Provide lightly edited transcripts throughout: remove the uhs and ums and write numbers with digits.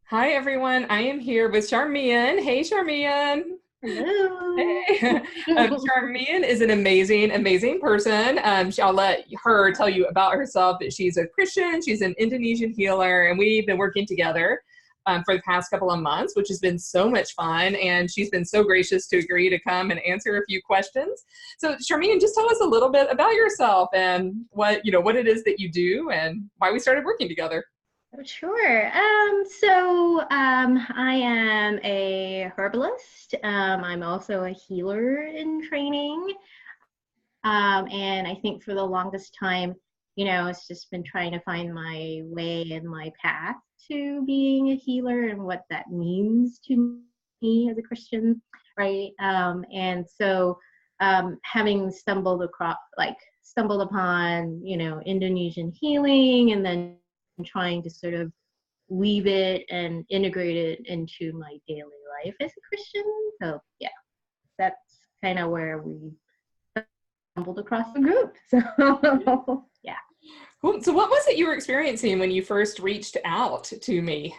Hi, everyone. I am here with Charmian. Hey, Charmian. Hello. Hey. Charmian is an amazing, amazing person. I'll let her tell you about herself, that she's a Christian, she's an Indonesian healer, and we've been working together for the past couple of months, which has been so much fun. And she's been so gracious to agree to come and answer a few questions. So, Charmian, just tell us a little bit about yourself and what it is that you do and why we started working together. Sure. I am a herbalist. I'm also a healer in training. And I think for the longest time, it's just been trying to find my way and my path to being a healer and what that means to me as a Christian, right? Having stumbled upon, Indonesian healing and then trying to sort of weave it and integrate it into my daily life as a Christian. So yeah, that's kind of where we stumbled across the group. So yeah. Cool. So, what was it you were experiencing when you first reached out to me?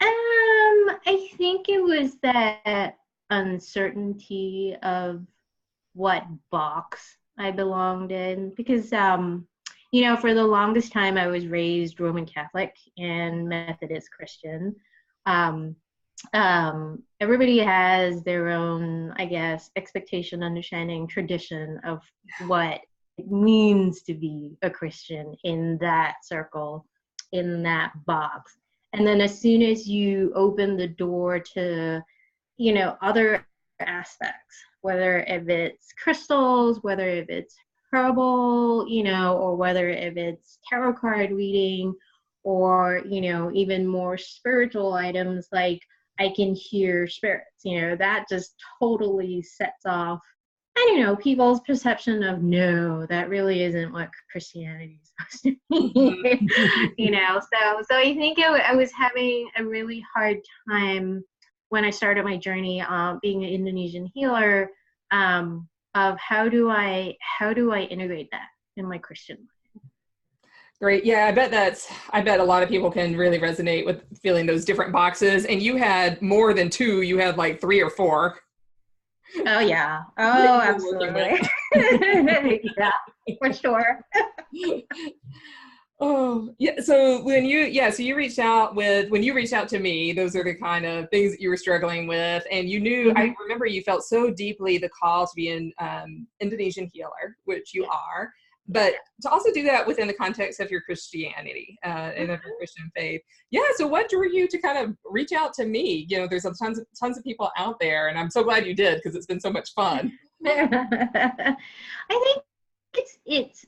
I think it was that uncertainty of what box I belonged in because for the longest time I was raised Roman Catholic and Methodist Christian. Um, Everybody has their own, I guess, expectation, understanding, tradition of what it means to be a Christian in that circle, in that box. And then as soon as you open the door to, other aspects, whether if it's crystals, whether if it's herbal, or whether if it's tarot card reading, or, even more spiritual items like I can hear spirits, that just totally sets off, and, people's perception of no, that really isn't what Christianity is supposed to be. So I think I was having a really hard time when I started my journey being an Indonesian healer, of how do I integrate that in my Christian life. Great. Yeah, I bet a lot of people can really resonate with feeling those different boxes. And you had more than two, you had like three or four Oh yeah. that Oh, you were working absolutely. Yeah, for sure. with. Oh, yeah. So so you reached out when you reached out to me, those are the kind of things that you were struggling with. And I Hmm. remember you felt so deeply the call to be an Indonesian healer, which you Yeah. are, Yeah. but to also do that within the context of your Christianity and of your Mhm. Christian faith. Yeah. So what drew you to kind of reach out to me? There's tons of people out there, and I'm so glad you did because it's been so much fun. I think it's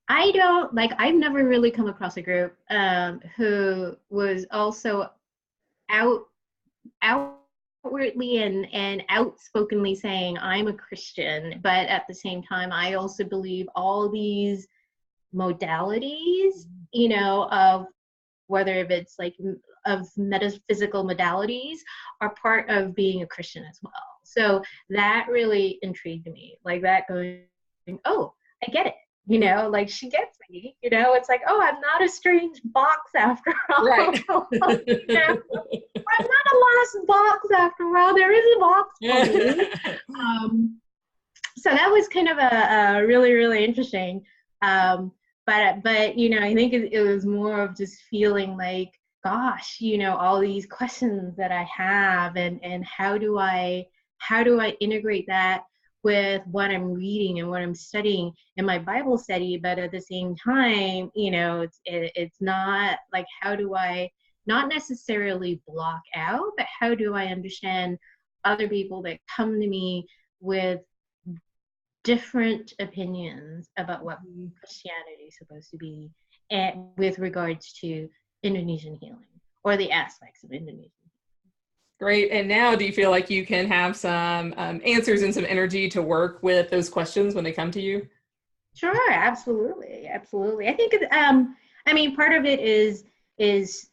I don't like I've never really come across a group who was also out outwardly and outspokenly saying I'm a Christian, but at the same time I also believe all these modalities, of whether if it's like of metaphysical modalities are part of being a Christian as well. So that really intrigued me. Like that going, oh, I get it. Like she gets me. It's like, oh, I'm not a strange box after Right. all. I'm not a lost box after all. There is a box for me. Um, so that was kind of a really, really interesting. Um, but I think it was more of just feeling like, gosh, all these questions that I have, and how do I integrate that with what I'm reading and what I'm studying in my Bible study, but at the same time, it's not like how do I not necessarily block out, but how do I understand other people that come to me with different opinions about what Christianity is supposed to be, and with regards to Indonesian healing or the aspects of Indonesian. Great. And now, do you feel like you can have some answers and some energy to work with those questions when they come to you? Sure, absolutely, absolutely. I think I mean, part of it is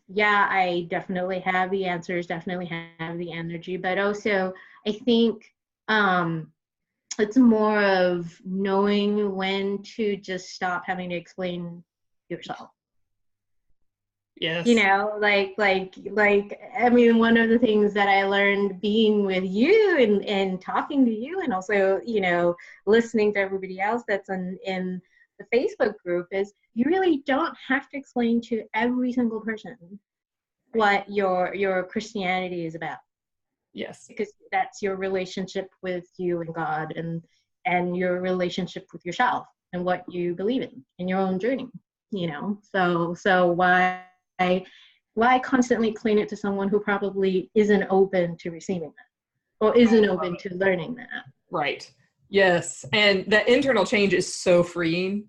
yeah, I definitely have the answers, definitely have the energy, but also I think it's more of knowing when to just stop having to explain yourself. You Yes. know, I mean, one of the things that I learned being with you and talking to you, and also, you know, listening to everybody else that's in the Facebook group, is you really don't have to explain to every single person what your Christianity is about, Yes. because that's your relationship with you and God, and your relationship with yourself and what you believe in your own journey, you know. So why constantly explain it to someone who probably isn't open to receiving that or isn't open to learning that? Right. Yes. And that internal change is so freeing.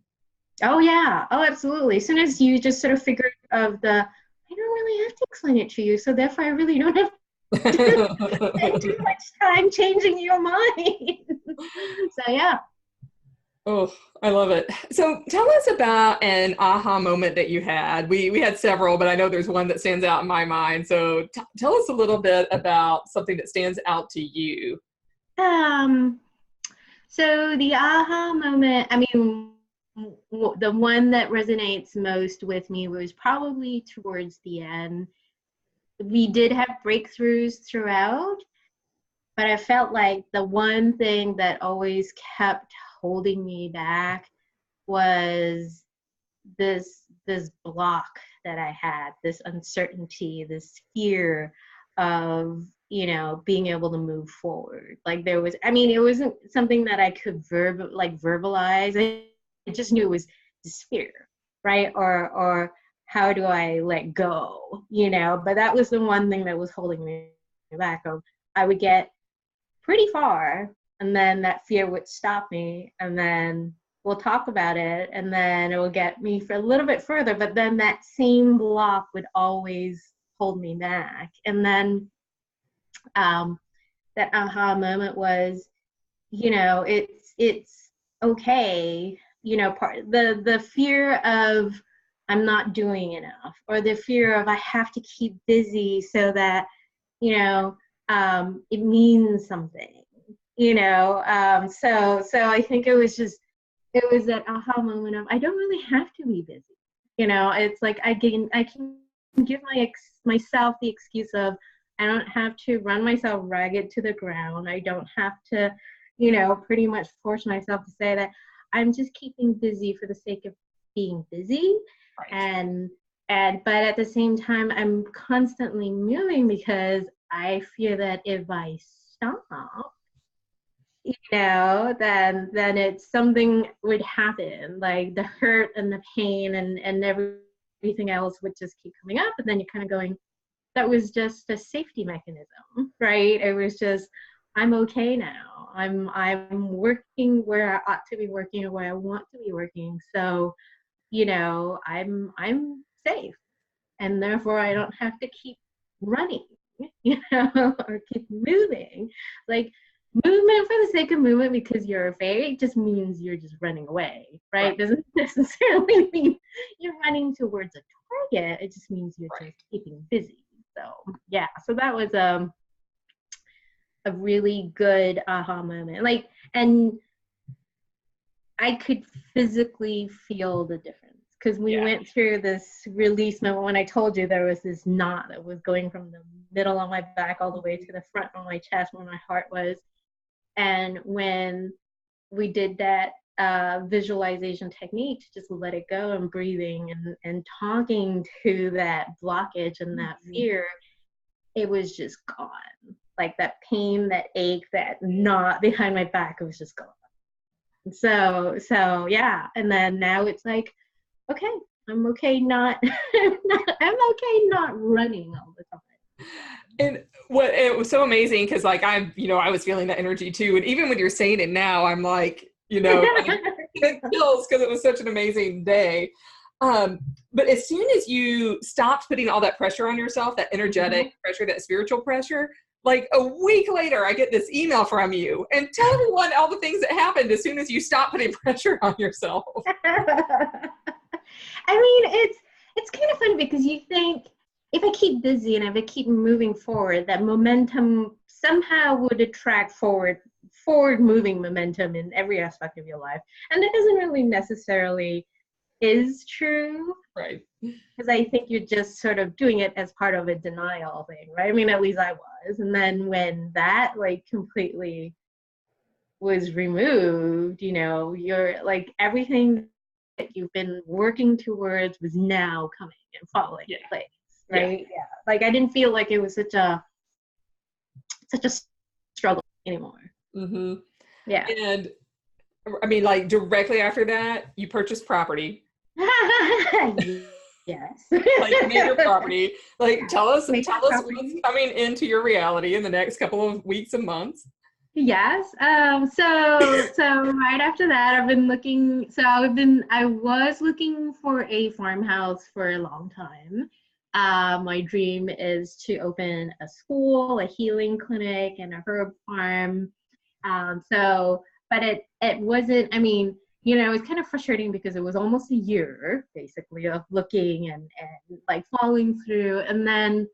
Oh yeah, oh absolutely. As soon as you just sort of figure of the, I don't really have to explain it to you, so therefore I really don't have to spend too much time changing your mind. So yeah. Oh, I love it. So tell us about an aha moment that you had. We had several, but I know there's one that stands out in my mind. So tell us a little bit about something that stands out to you. Um, so the aha moment, I mean, the one that resonates most with me was probably towards the end. We did have breakthroughs throughout, but I felt like the one thing that always kept holding me back was this block that I had, this uncertainty, this fear of, you know, being able to move forward. Like there was, I mean, it wasn't something that I could verbalize. I just knew it was this fear, right? Or how do I let go, you know? But that was the one thing that was holding me back. Of I would get pretty far, and then that fear would stop me, and then we'll talk about it, and then it will get me for a little bit further, but then that same block would always hold me back. And then um, that aha moment was, you know, it's okay, you know, the fear of I'm not doing enough, or the fear of I have to keep busy so that, you know, it means something, you know. So I think it was that aha moment of I don't really have to be busy, you know. It's like I can give myself the excuse of I don't have to run myself ragged to the ground. I don't have to, you know, pretty much force myself to say that I'm just keeping busy for the sake of being busy. Right. And but at the same time I'm constantly moving because I fear that if I stop, you know, then it's something would happen, like the hurt and the pain and everything else would just keep coming up, and then you're kind of going, that was just a safety mechanism, right? It was just, I'm okay now. I'm working where I ought to be working or where I want to be working. So, you know, I'm safe, and therefore I don't have to keep running, you know, or keep moving. Like movement for the sake of movement because you're afraid just means you're just running away, right? Right. Doesn't necessarily mean you're running towards a target. It just means you're Right. just keeping busy. So yeah, so that was a really good aha moment. Like, and I could physically feel the difference because we Yeah. went through this release moment when I told you there was this knot that was going from the middle of my back all the way to the front of my chest where my heart was. And when we did that visualization technique to just let it go and breathing and talking to that blockage and that fear, it was just gone. Like that pain, that ache, that knot behind my back, it was just gone. So yeah, and then now it's like, okay, I'm okay not, I'm okay not running all the time. And what it was so amazing because like I was feeling that energy too. And even when you're saying it now, I'm like, it feels because it was such an amazing day. But as soon as you stopped putting all that pressure on yourself, that energetic pressure, that spiritual pressure, like a week later, I get this email from you and tell everyone all the things that happened as soon as you stop putting pressure on yourself. I mean, it's kind of fun because you think if I keep busy and if I keep moving forward, that momentum somehow would attract forward moving momentum in every aspect of your life. And it doesn't really necessarily is true. Right. Because I think you're just sort of doing it as part of a denial thing, right? I mean, at least I was. And then when that like completely was removed, you know, you're like everything that you've been working towards was now coming and falling in place, right? Yeah. Like I didn't feel like it was such a struggle anymore. Mm-hmm. Yeah. And I mean, like directly after that, you purchased property. Yes. Like major property. Like tell us Major what's property. coming into your reality in the next couple of weeks and months. Yes. So right after that, I've been looking. So I was looking for a farmhouse for a long time. My dream is to open a school, a healing clinic, and a herb farm. But it wasn't. I mean, you know, it's kind of frustrating because it was almost a year basically of looking and like following through, and then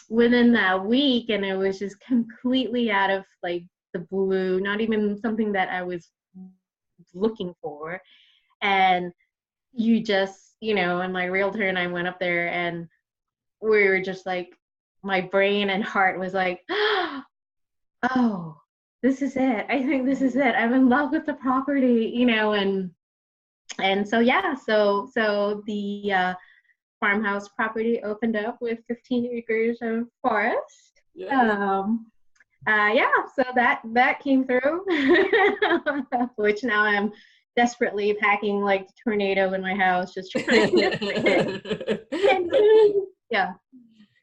within that week, and it was just completely out of like the blue, not even something that I was looking for. And you just, you know, and my realtor and I went up there and we were just like, my brain and heart was like, oh, this is it. I think this is it. I'm in love with the property, you know, and so yeah, so the farmhouse property opened up with 15 acres of forest. Yeah. Yeah, so that came through, which now I'm desperately packing like tornado in my house, just trying to yeah.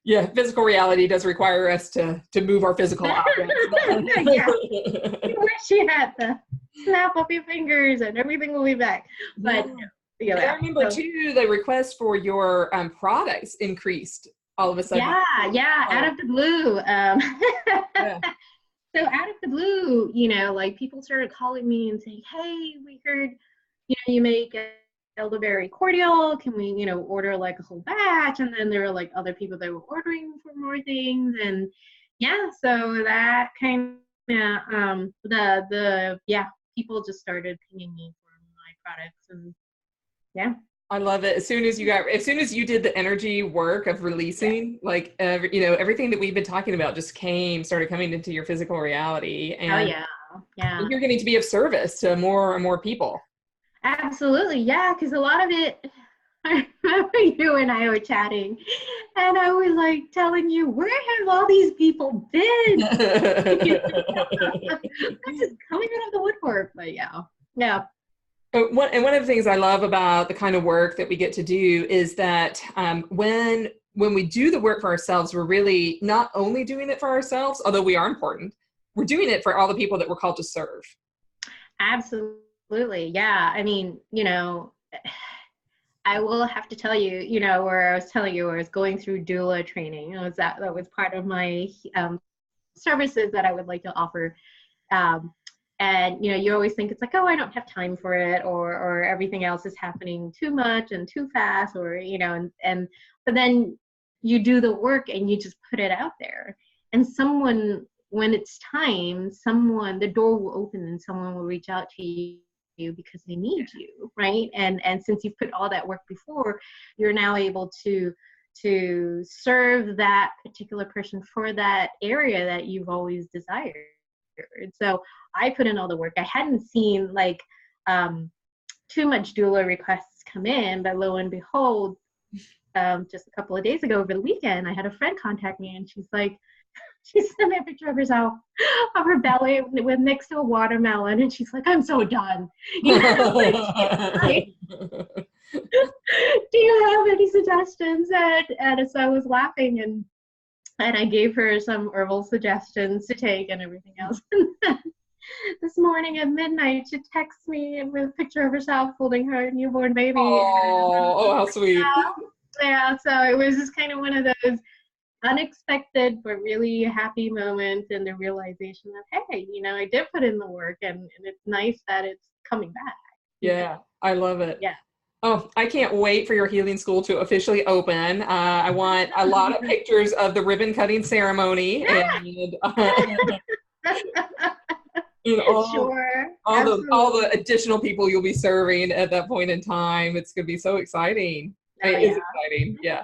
Yeah, physical reality does require us to move our physical objects. Yeah. You wish you had to snap up your fingers and everything will be back. But yeah. I remember too, the request for your products increased all of a sudden. Yeah, out of the blue. Yeah. So out of the blue, you know, like people started calling me and saying, hey, we heard, you know, you make elderberry cordial. Can we, you know, order like a whole batch? And then there were like other people that were ordering for more things. And yeah, so that kind of, people just started pinging me for my products. And yeah. I love it. As soon as you did the energy work of releasing, like, you know, everything that we've been talking about just started coming into your physical reality. And yeah. you're getting to be of service to more and more people. Absolutely. Yeah. Because a lot of it, I remember you and I were chatting and I was like telling you, where have all these people been? This is coming out of the woodwork. But yeah. One of the things I love about the kind of work that we get to do is that when we do the work for ourselves, we're really not only doing it for ourselves, although we are important, we're doing it for all the people that we're called to serve. Absolutely. Yeah. I mean, you know, I will have to tell you, you know, where I was telling you, where I was going through doula training. That was part of my services that I would like to offer. And, you know, you always think it's like, oh, I don't have time for it, or everything else is happening too much and too fast, or, you know, but then you do the work and you just put it out there. And someone, when it's time, the door will open and someone will reach out to you because they need you, right? And since you've put all that work before, you're now able to serve that particular person for that area that you've always desired. So I put in all the work. I hadn't seen like too much doula requests come in, but lo and behold, just a couple of days ago over the weekend, I had a friend contact me and she's like, she sent me a picture of herself, of her belly with next to a watermelon, and she's like, I'm so done. You know, like, do you have any suggestions? And so I was laughing and I gave her some herbal suggestions to take and everything else. This morning at midnight, she texts me with a picture of herself holding her newborn baby. Oh, how sweet. Yeah, so it was just kind of one of those unexpected but really happy moments, and the realization that, hey, you know, I did put in the work, and it's nice that it's coming back. Yeah, I love it. Yeah. Oh, I can't wait for your healing school to officially open. I want a lot of pictures of the ribbon cutting ceremony. And, Sure. all the additional people you'll be serving at that point in time. It's going to be so exciting. Oh, It is exciting. Yeah.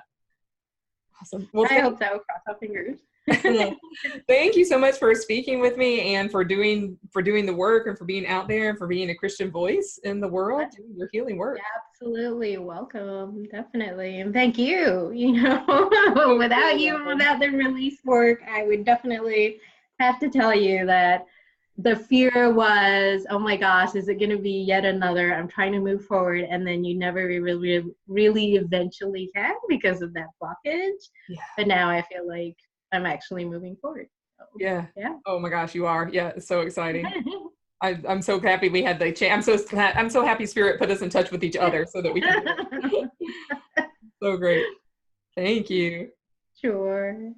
Awesome. Well, I hope so. Cross our fingers. thank you so much for speaking with me and for doing the work and for being out there and for being a Christian voice in the world, doing your healing work. Absolutely. Welcome. Definitely. And thank you. You know, without you, without the release work, I would definitely have to tell you that the fear was, oh my gosh, is it going to be yet another? I'm trying to move forward. And then you never really eventually can because of that blockage. Yeah. But now I feel like I'm actually moving forward. So, yeah. Oh my gosh, you are. Yeah. It's so exciting. I'm so happy we had the chance. I'm so happy Spirit put us in touch with each other so that we can. So great. Thank you. Sure.